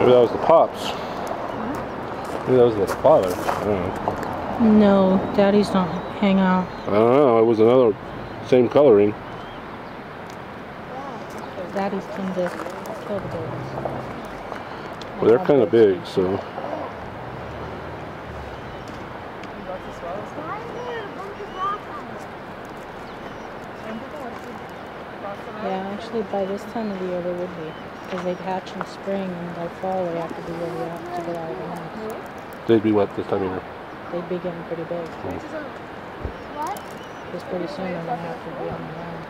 Maybe that was the pups. Maybe that was the father. I don't know. No, daddies don't hang out. I don't know. It was another same coloring. Daddies tend to kill the babies. Well, they're kind of big, so. Yeah, actually by this time of the year they would be. Because they'd hatch in spring and by fall they have to be ready to go out of the house. They'd be what this time of year? They'd be getting pretty big. What? Because pretty soon they're going to have to be on the ground.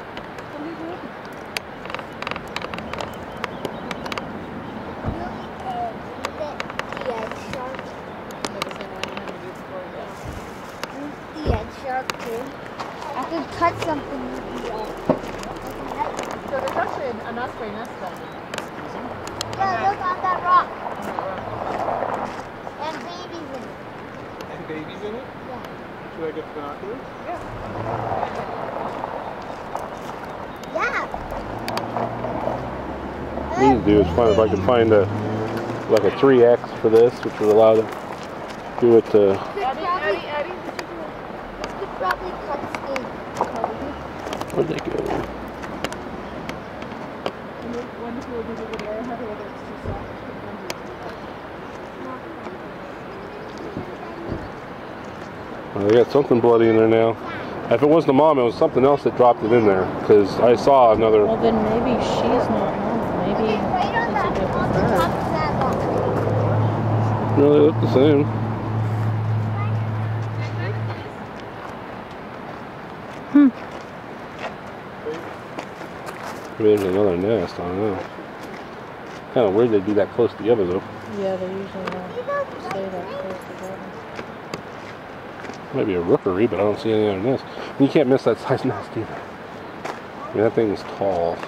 I could cut something with the So there's actually an osprey nest down there. Yeah, look on that rock. And babies in it. And babies in it? Yeah. Should I get the binoculars? Yeah. What I need to do is find if I can find like a 3X for this, which would allow to do it to. Eddie. This could probably cut skin. Where'd they go? Wonderful to do the video. I don't know whether it's too soft. Well, they got something bloody in there now. If it wasn't the mom, it was something else that dropped it in there. Because I saw another. Well then maybe she's not mom. Maybe Right on it's a that, different on the top bird. of that rock. No, they look the same. Maybe there's another nest. I don't know. Kind of weird they'd be that close together though. Yeah, they usually don't stay that close together. Maybe a rookery, but I don't see any other nests. And you can't miss that size nest either. I mean, that thing is tall. Yeah.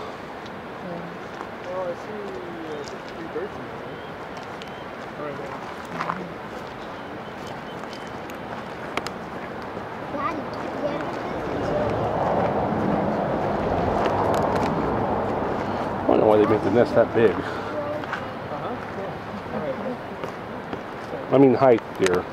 Oh, I see 3 birds in there. Right? Daddy, I don't know why they make the nest that big. Uh-huh. Cool. All right. I mean height, dear.